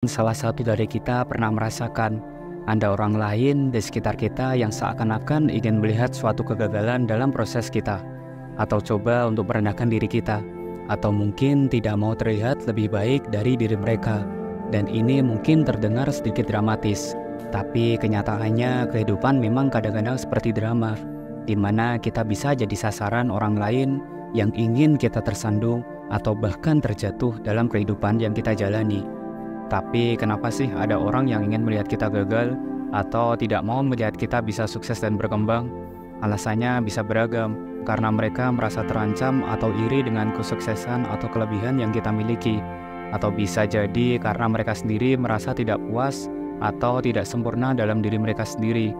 Salah satu dari kita pernah merasakan ada orang lain di sekitar kita yang seakan-akan ingin melihat suatu kegagalan dalam proses kita, atau coba untuk merendahkan diri kita, atau mungkin tidak mau terlihat lebih baik dari diri mereka. Dan ini mungkin terdengar sedikit dramatis, tapi kenyataannya kehidupan memang kadang-kadang seperti drama, di mana kita bisa jadi sasaran orang lain yang ingin kita tersandung atau bahkan terjatuh dalam kehidupan yang kita jalani. Tapi kenapa sih ada orang yang ingin melihat kita gagal atau tidak mau melihat kita bisa sukses dan berkembang? Alasannya bisa beragam, karena mereka merasa terancam atau iri dengan kesuksesan atau kelebihan yang kita miliki. Atau bisa jadi karena mereka sendiri merasa tidak puas atau tidak sempurna dalam diri mereka sendiri.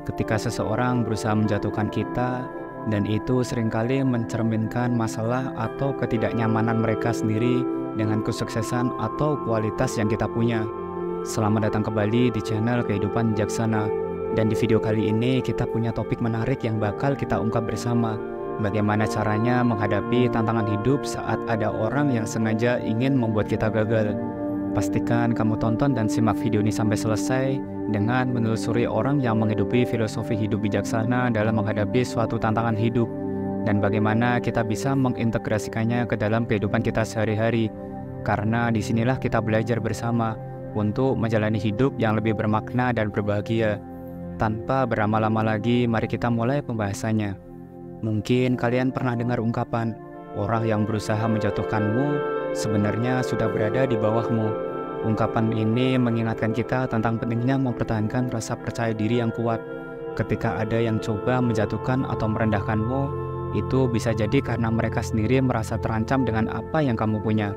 Ketika seseorang berusaha menjatuhkan kita, dan itu seringkali mencerminkan masalah atau ketidaknyamanan mereka sendiri dengan kesuksesan atau kualitas yang kita punya. Selamat datang kembali di channel Kehidupan Bijaksana. Dan di video kali ini kita punya topik menarik yang bakal kita ungkap bersama. Bagaimana caranya menghadapi tantangan hidup saat ada orang yang sengaja ingin membuat kita gagal. Pastikan kamu tonton dan simak video ini sampai selesai dengan menelusuri orang yang menghidupi filosofi hidup bijaksana dalam menghadapi suatu tantangan hidup, dan bagaimana kita bisa mengintegrasikannya ke dalam kehidupan kita sehari-hari. Karena disinilah kita belajar bersama untuk menjalani hidup yang lebih bermakna dan berbahagia. Tanpa berlama-lama lagi, mari kita mulai pembahasannya. Mungkin kalian pernah dengar ungkapan, orang yang berusaha menjatuhkanmu sebenarnya sudah berada di bawahmu. Ungkapan ini mengingatkan kita tentang pentingnya mempertahankan rasa percaya diri yang kuat. Ketika ada yang coba menjatuhkan atau merendahkanmu, itu bisa jadi karena mereka sendiri merasa terancam dengan apa yang kamu punya.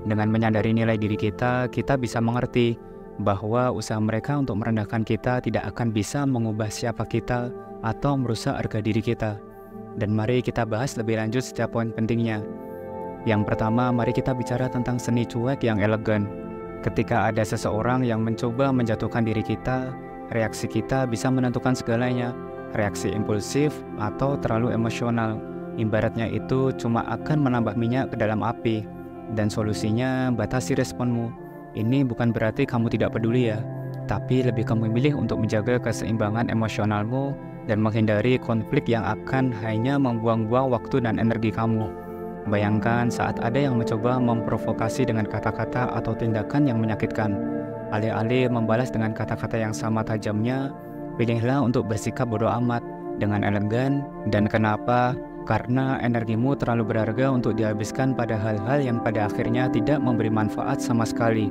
Dengan menyadari nilai diri kita bisa mengerti bahwa usaha mereka untuk merendahkan kita tidak akan bisa mengubah siapa kita atau merusak harga diri kita. Dan mari kita bahas lebih lanjut setiap poin pentingnya. Yang pertama, mari kita bicara tentang seni cuek yang elegan. Ketika ada seseorang yang mencoba menjatuhkan diri kita, reaksi kita bisa menentukan segalanya. Reaksi impulsif atau terlalu emosional, ibaratnya itu cuma akan menambah minyak ke dalam api. Dan solusinya, batasi responmu. Ini bukan berarti kamu tidak peduli ya, tapi lebih kamu memilih untuk menjaga keseimbangan emosionalmu dan menghindari konflik yang akan hanya membuang-buang waktu dan energi kamu. Bayangkan saat ada yang mencoba memprovokasi dengan kata-kata atau tindakan yang menyakitkan. Alih-alih membalas dengan kata-kata yang sama tajamnya, pilihlah untuk bersikap bodoh amat dengan elegan. Dan kenapa? Karena energimu terlalu berharga untuk dihabiskan pada hal-hal yang pada akhirnya tidak memberi manfaat sama sekali.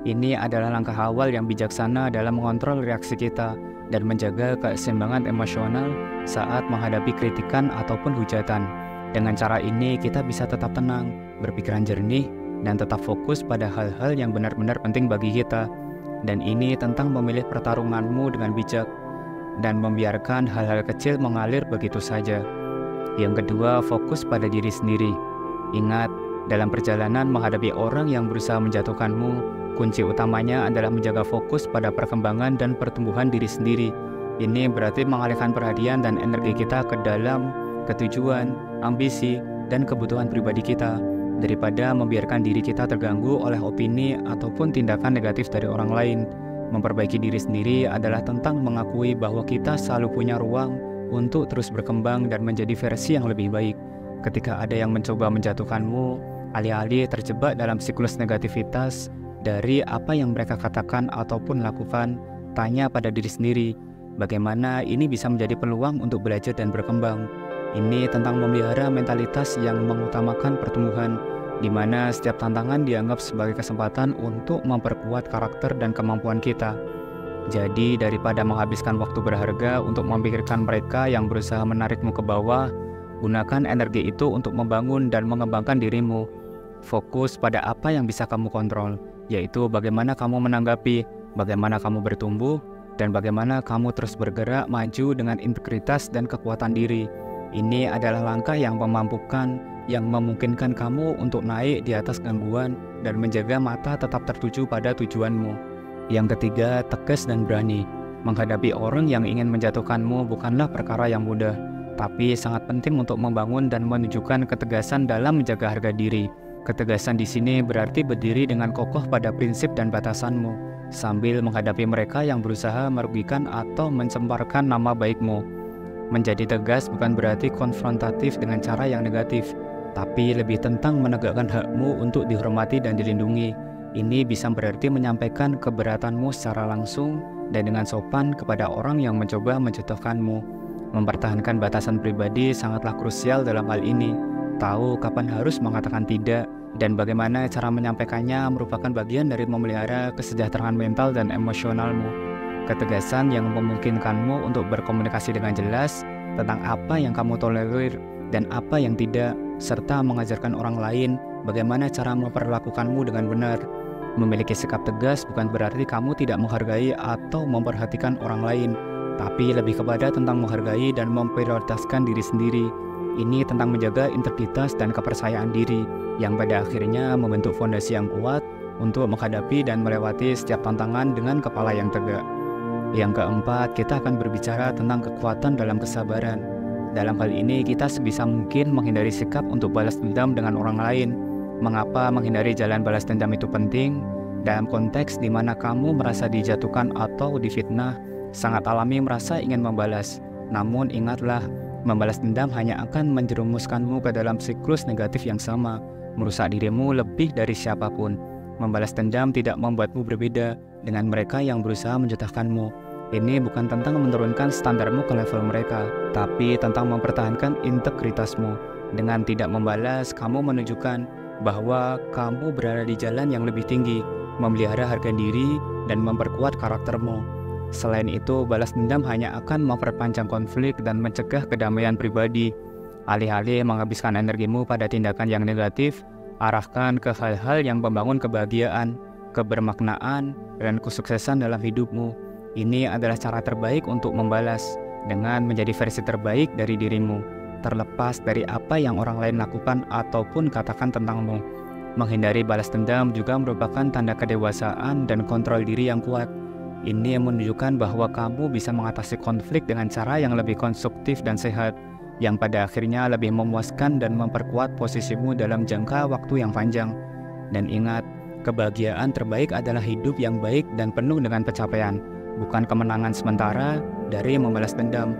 Ini adalah langkah awal yang bijaksana dalam mengontrol reaksi kita dan menjaga keseimbangan emosional saat menghadapi kritikan ataupun hujatan. Dengan cara ini kita bisa tetap tenang, berpikiran jernih, dan tetap fokus pada hal-hal yang benar-benar penting bagi kita. Dan ini tentang memilih pertarunganmu dengan bijak dan membiarkan hal-hal kecil mengalir begitu saja. Yang kedua, fokus pada diri sendiri. Ingat, dalam perjalanan menghadapi orang yang berusaha menjatuhkanmu, kunci utamanya adalah menjaga fokus pada perkembangan dan pertumbuhan diri sendiri. Ini berarti mengalihkan perhatian dan energi kita ke dalam ketujuan, ambisi, dan kebutuhan pribadi kita, daripada membiarkan diri kita terganggu oleh opini ataupun tindakan negatif dari orang lain. Memperbaiki diri sendiri adalah tentang mengakui bahwa kita selalu punya ruang untuk terus berkembang dan menjadi versi yang lebih baik. Ketika ada yang mencoba menjatuhkanmu, alih-alih terjebak dalam siklus negativitas dari apa yang mereka katakan ataupun lakukan, tanya pada diri sendiri, bagaimana ini bisa menjadi peluang untuk belajar dan berkembang. Ini tentang memelihara mentalitas yang mengutamakan pertumbuhan, di mana setiap tantangan dianggap sebagai kesempatan untuk memperkuat karakter dan kemampuan kita. Jadi daripada menghabiskan waktu berharga untuk memikirkan mereka yang berusaha menarikmu ke bawah, gunakan energi itu untuk membangun dan mengembangkan dirimu. Fokus pada apa yang bisa kamu kontrol, yaitu bagaimana kamu menanggapi, bagaimana kamu bertumbuh, dan bagaimana kamu terus bergerak maju dengan integritas dan kekuatan diri. Ini adalah langkah yang memampukan, yang memungkinkan kamu untuk naik di atas gangguan dan menjaga mata tetap tertuju pada tujuanmu. Yang ketiga, tegas dan berani. Menghadapi orang yang ingin menjatuhkanmu bukanlah perkara yang mudah, tapi sangat penting untuk membangun dan menunjukkan ketegasan dalam menjaga harga diri. Ketegasan di sini berarti berdiri dengan kokoh pada prinsip dan batasanmu, sambil menghadapi mereka yang berusaha merugikan atau mencemparkan nama baikmu. Menjadi tegas bukan berarti konfrontatif dengan cara yang negatif, tapi lebih tentang menegakkan hakmu untuk dihormati dan dilindungi. Ini bisa berarti menyampaikan keberatanmu secara langsung dan dengan sopan kepada orang yang mencoba menjatuhkanmu. Mempertahankan batasan pribadi sangatlah krusial dalam hal ini. Tahu kapan harus mengatakan tidak dan bagaimana cara menyampaikannya merupakan bagian dari memelihara kesejahteraan mental dan emosionalmu. Ketegasan yang memungkinkanmu untuk berkomunikasi dengan jelas tentang apa yang kamu tolerir dan apa yang tidak, serta mengajarkan orang lain bagaimana cara memperlakukanmu dengan benar. Memiliki sikap tegas bukan berarti kamu tidak menghargai atau memperhatikan orang lain, tapi lebih kepada tentang menghargai dan memprioritaskan diri sendiri. Ini tentang menjaga integritas dan kepercayaan diri yang pada akhirnya membentuk fondasi yang kuat untuk menghadapi dan melewati setiap tantangan dengan kepala yang tegak. Yang keempat, kita akan berbicara tentang kekuatan dalam kesabaran. Dalam hal ini, kita sebisa mungkin menghindari sikap untuk balas dendam dengan orang lain. Mengapa menghindari jalan balas dendam itu penting? Dalam konteks di mana kamu merasa dijatuhkan atau difitnah, sangat alami merasa ingin membalas. Namun ingatlah, membalas dendam hanya akan menjerumuskanmu ke dalam siklus negatif yang sama, merusak dirimu lebih dari siapapun. Membalas dendam tidak membuatmu berbeda dengan mereka yang berusaha menjatuhkanmu. Ini bukan tentang menurunkan standarmu ke level mereka, tapi tentang mempertahankan integritasmu. Dengan tidak membalas, kamu menunjukkan bahwa kamu berada di jalan yang lebih tinggi, memelihara harga diri, dan memperkuat karaktermu. Selain itu, balas dendam hanya akan memperpanjang konflik dan mencegah kedamaian pribadi. Alih-alih menghabiskan energimu pada tindakan yang negatif, arahkan ke hal-hal yang membangun kebahagiaan, kebermaknaan, dan kesuksesan dalam hidupmu. Ini adalah cara terbaik untuk membalas, dengan menjadi versi terbaik dari dirimu, terlepas dari apa yang orang lain lakukan ataupun katakan tentangmu. Menghindari balas dendam juga merupakan tanda kedewasaan dan kontrol diri yang kuat. Ini menunjukkan bahwa kamu bisa mengatasi konflik dengan cara yang lebih konstruktif dan sehat, yang pada akhirnya lebih memuaskan dan memperkuat posisimu dalam jangka waktu yang panjang. Dan ingat, kebahagiaan terbaik adalah hidup yang baik dan penuh dengan pencapaian, bukan kemenangan sementara dari membalas dendam.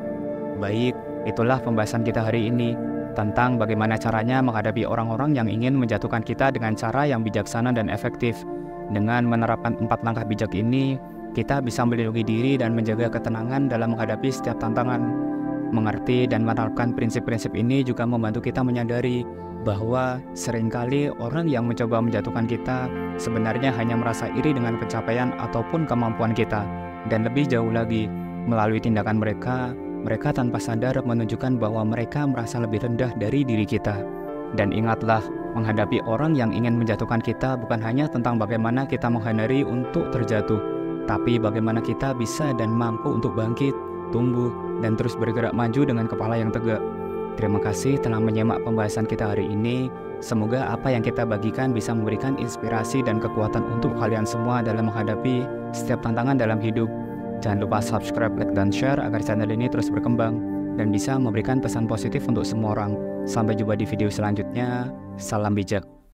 Baik, itulah pembahasan kita hari ini tentang bagaimana caranya menghadapi orang-orang yang ingin menjatuhkan kita dengan cara yang bijaksana dan efektif. Dengan menerapkan 4 langkah bijak ini, kita bisa melindungi diri dan menjaga ketenangan dalam menghadapi setiap tantangan. Mengerti dan menerapkan prinsip-prinsip ini juga membantu kita menyadari bahwa seringkali orang yang mencoba menjatuhkan kita sebenarnya hanya merasa iri dengan pencapaian ataupun kemampuan kita. Dan lebih jauh lagi, melalui tindakan mereka tanpa sadar menunjukkan bahwa mereka merasa lebih rendah dari diri kita. Dan ingatlah, menghadapi orang yang ingin menjatuhkan kita bukan hanya tentang bagaimana kita menghindari untuk terjatuh, tapi bagaimana kita bisa dan mampu untuk bangkit, tumbuh, dan terus bergerak maju dengan kepala yang tegak. Terima kasih telah menyimak pembahasan kita hari ini. Semoga apa yang kita bagikan bisa memberikan inspirasi dan kekuatan untuk kalian semua dalam menghadapi setiap tantangan dalam hidup. Jangan lupa subscribe, like, dan share agar channel ini terus berkembang dan bisa memberikan pesan positif untuk semua orang. Sampai jumpa di video selanjutnya. Salam bijak.